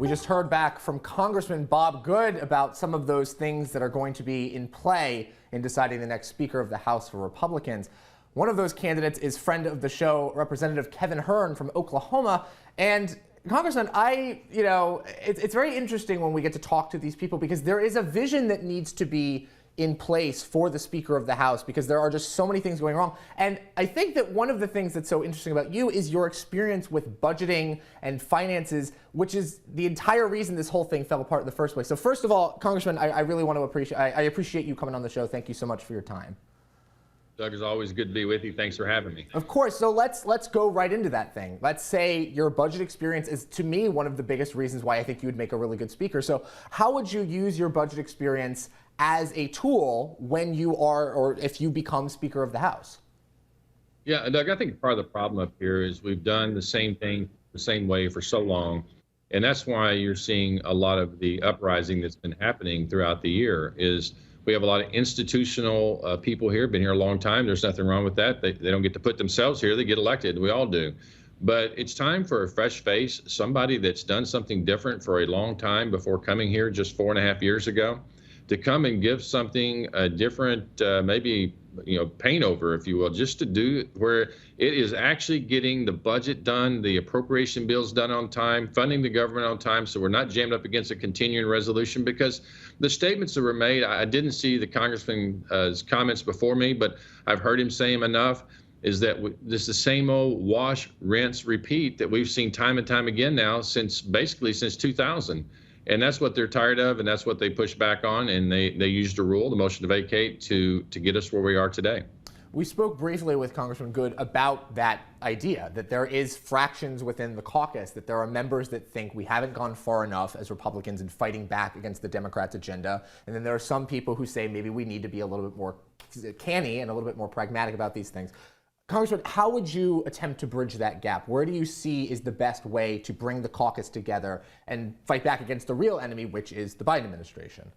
We just heard back from Congressman Bob Good about some of those things that are going to be in play in deciding the next Speaker of the House for Republicans. One of those candidates is friend of the show, Representative Kevin Hearn from Oklahoma. And Congressman, it's very interesting when we get to talk to these people because there is a vision that needs to be in place for the Speaker of the House because there are just so many things going wrong. And I think that one of the things that's so interesting about you is your experience with budgeting and finances, which is the entire reason this whole thing fell apart in the first place. So first of all, Congressman, I really want to appreciate you coming on the show. Thank you so much for your time. Doug, it's always good to be with you. Thanks for having me. Of course. So let's go right into that thing. Let's say your budget experience is, to me, one of the biggest reasons why I think you would make a really good speaker. So how would you use your budget experience as a tool when you are, or if you become Speaker of the House? Yeah, Doug, I think part of the problem up here is we've done the same thing the same way for so long. And that's why you're seeing a lot of the uprising that's been happening throughout the year is we have a lot of institutional people here, been here a long time. There's nothing wrong with that. They don't get to put themselves here. They get elected. We all do. But it's time for a fresh face, somebody that's done something different for a long time before coming here just 4.5 years ago, to come and give something different, maybe paint over, if you will, just to do where it is actually getting the budget done, the appropriation bills done on time, funding the government on time, so we're not jammed up against a continuing resolution. Because the statements that were made, I didn't see the congressman's comments before me, but I've heard him say them enough, is that this is the same old wash, rinse, repeat that we've seen time and time again now basically since 2000. And that's what they're tired of, and that's what they push back on, and they used a rule, the motion to vacate, to get us where we are today. We spoke briefly with Congressman Good about that idea, that there is fractions within the caucus, that there are members that think we haven't gone far enough as Republicans in fighting back against the Democrats' agenda, and then there are some people who say maybe we need to be a little bit more canny and a little bit more pragmatic about these things. Congressman, how would you attempt to bridge that gap? Where do you see is the best way to bring the caucus together and fight back against the real enemy, which is the Biden administration?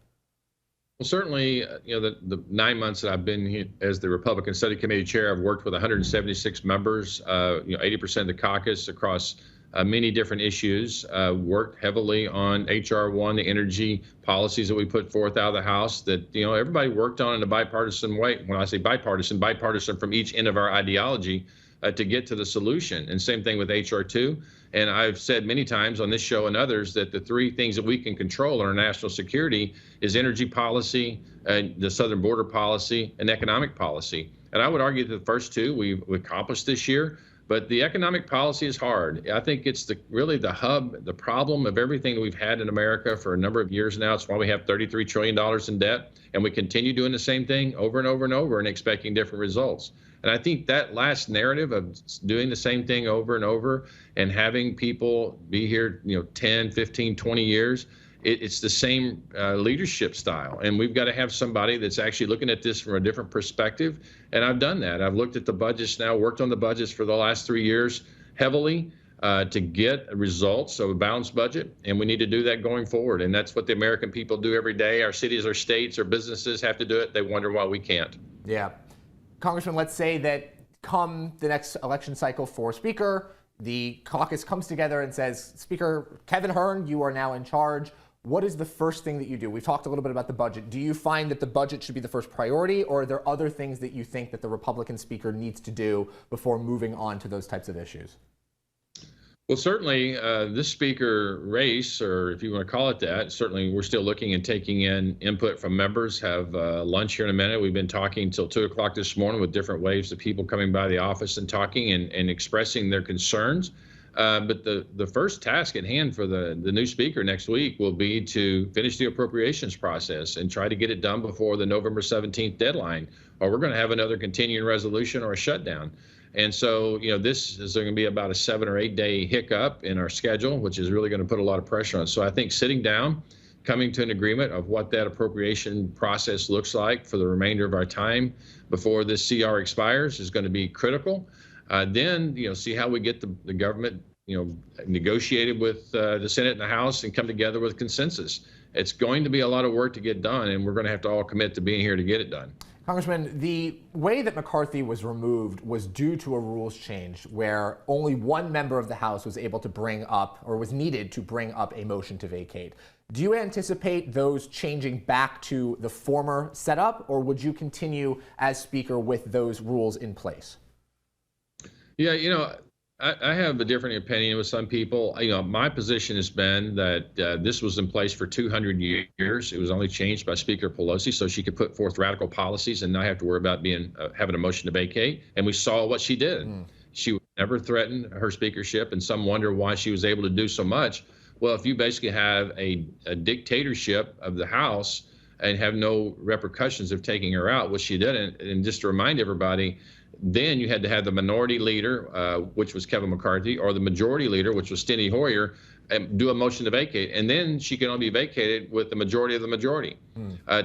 Well, certainly, the 9 months that I've been here as the Republican Study Committee chair, I've worked with 176 members, 80% of the caucus across many different issues, worked heavily on H.R. 1, the energy policies that we put forth out of the House that, everybody worked on in a bipartisan way. When I say bipartisan from each end of our ideology to get to the solution. And same thing with H.R. 2. And I've said many times on this show and others that the three things that we can control in our national security is energy policy, the southern border policy, and economic policy. And I would argue that the first two we've accomplished this year. But the economic policy is hard. I think it's really the hub, the problem of everything that we've had in America for a number of years now. It's why we have $33 trillion in debt, and we continue doing the same thing over and over and over and expecting different results. And I think that last narrative of doing the same thing over and over and having people be here, 10, 15, 20 years, it's the same leadership style. And we've got to have somebody that's actually looking at this from a different perspective. And I've done that. I've looked at the budgets now, worked on the budgets for the last 3 years heavily to get results of a balanced budget. And we need to do that going forward. And that's what the American people do every day. Our cities, our states, our businesses have to do it. They wonder why we can't. Yeah. Congressman, let's say that come the next election cycle for Speaker, the caucus comes together and says, Speaker Kevin Hearn, you are now in charge. What is the first thing that you do? We've talked a little bit about the budget. Do you find that the budget should be the first priority, or are there other things that you think that the Republican Speaker needs to do before moving on to those types of issues? Well, certainly this Speaker race, or if you want to call it that, certainly we're still looking and taking in input from members. Have lunch here in a minute. We've been talking till 2 o'clock this morning with different waves of people coming by the office and talking and expressing their concerns. But the first task at hand for the new Speaker next week will be to finish the appropriations process and try to get it done before the November 17th deadline, or we're going to have another continuing resolution or a shutdown. And so, this is going to be about a 7 or 8 day hiccup in our schedule, which is really going to put a lot of pressure on. So I think sitting down, coming to an agreement of what that appropriation process looks like for the remainder of our time before this CR expires is going to be critical. Then, see how we get the government, negotiated with the Senate and the House and come together with consensus. It's going to be a lot of work to get done, and we're going to have to all commit to being here to get it done. Congressman, the way that McCarthy was removed was due to a rules change where only one member of the House was able to bring up, or was needed to bring up, a motion to vacate. Do you anticipate those changing back to the former setup, or would you continue as Speaker with those rules in place? Yeah, I have a different opinion with some people. My position has been that this was in place for 200 years. It was only changed by Speaker Pelosi so she could put forth radical policies and not have to worry about having a motion to vacate. And we saw what she did. She would never threaten her speakership, and some wonder why she was able to do so much. Well, if you basically have a dictatorship of the House and have no repercussions of taking her out, which she didn't, and just to remind everybody, then you had to have the minority leader, which was Kevin McCarthy, or the majority leader, which was Steny Hoyer, and do a motion to vacate. And then she can only be vacated with the majority of the majority.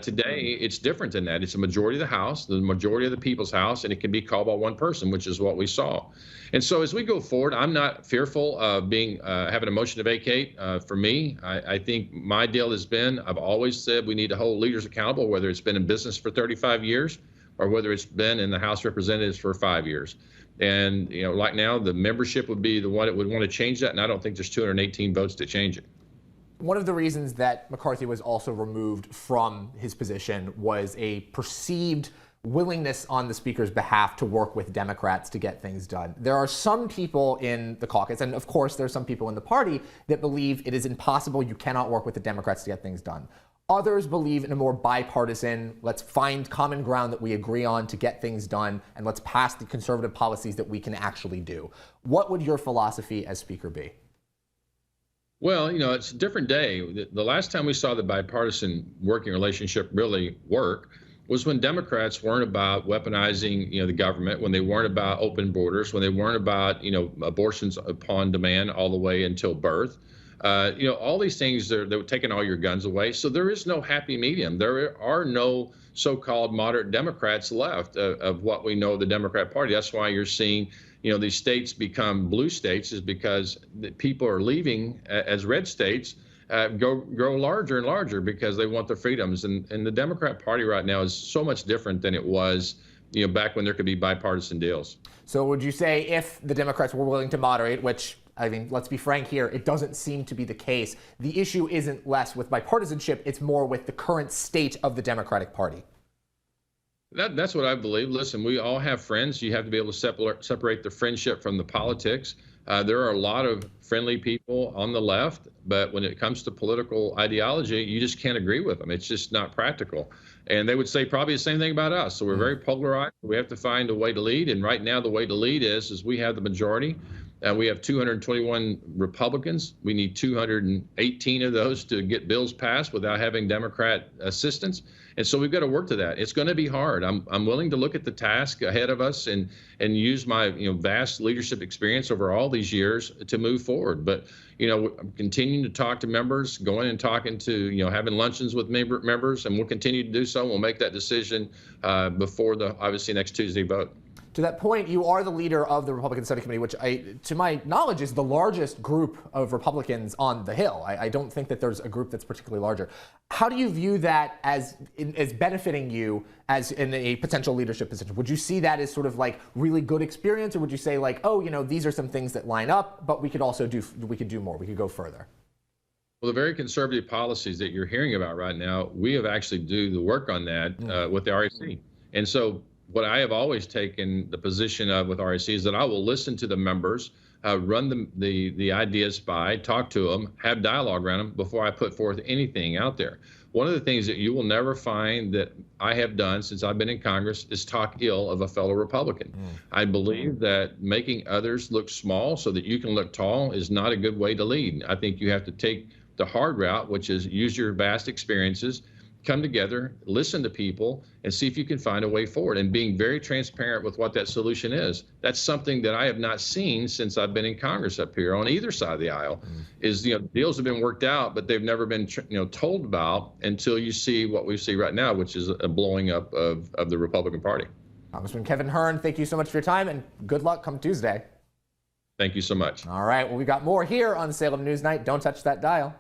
Today, it's different than that. It's a majority of the House, the majority of the people's House, and it can be called by one person, which is what we saw. And so as we go forward, I'm not fearful of having a motion to vacate. For me, I think my deal has been, I've always said we need to hold leaders accountable, whether it's been in business for 35 years or whether it's been in the House of Representatives for 5 years. And, like now, the membership would be the one that would want to change that, and I don't think there's 218 votes to change it. One of the reasons that McCarthy was also removed from his position was a perceived willingness on the Speaker's behalf to work with Democrats to get things done. There are some people in the caucus, and of course there are some people in the party, that believe it is impossible, you cannot work with the Democrats to get things done. Others believe in a more bipartisan, let's find common ground that we agree on to get things done, and let's pass the conservative policies that we can actually do. What would your philosophy as Speaker be? Well, it's a different day. The last time we saw the bipartisan working relationship really work was when Democrats weren't about weaponizing, the government, when they weren't about open borders, when they weren't about, abortions upon demand all the way until birth. All these things, they're taking all your guns away. So there is no happy medium. There are no so-called moderate Democrats left of what we know the Democrat Party. That's why you're seeing, these states become blue states, is because the people are leaving as red states, grow larger and larger because they want their freedoms. And the Democrat Party right now is so much different than it was, back when there could be bipartisan deals. So would you say if the Democrats were willing to moderate, which, let's be frank here, it doesn't seem to be the case, the issue isn't less with bipartisanship, it's more with the current state of the Democratic Party? That's what I believe. Listen, we all have friends. You have to be able to separate the friendship from the politics. There are a lot of friendly people on the left, but when it comes to political ideology, you just can't agree with them. It's just not practical. And they would say probably the same thing about us. So we're very polarized. We have to find a way to lead. And right now, the way to lead is we have the majority. We have 221 Republicans. We need 218 of those to get bills passed without having Democrat assistance. And so we've got to work to that. It's going to be hard. I'm willing to look at the task ahead of us and use my vast leadership experience over all these years to move forward. But I'm continuing to talk to members, going and talking to having luncheons with members, and we'll continue to do so. We'll make that decision before the obviously next Tuesday vote. To that point, you are the leader of the Republican Study Committee, which, to my knowledge, is the largest group of Republicans on the Hill. I don't think that there's a group that's particularly larger. How do you view that as benefiting you as in a potential leadership position? Would you see that as sort of like really good experience, or would you say like, oh, these are some things that line up, but we could also do more, we could go further? Well, the very conservative policies that you're hearing about right now, we have actually do the work on that with the RSC. And so what I have always taken the position of with RSC is that I will listen to the members, run the ideas by, talk to them, have dialogue around them before I put forth anything out there. One of the things that you will never find that I have done since I've been in Congress is talk ill of a fellow Republican. I believe that making others look small so that you can look tall is not a good way to lead. I think you have to take the hard route, which is use your vast experiences, come together, listen to people, and see if you can find a way forward, and being very transparent with what that solution is. That's something that I have not seen since I've been in Congress up here on either side of the aisle. Is deals have been worked out, but they've never been told about until you see what we see right now, which is a blowing up of the Republican Party. Congressman Kevin Hearn, thank you so much for your time, and good luck come Tuesday. Thank you so much. All right, well, we got more here on Salem News Night. Don't touch that dial.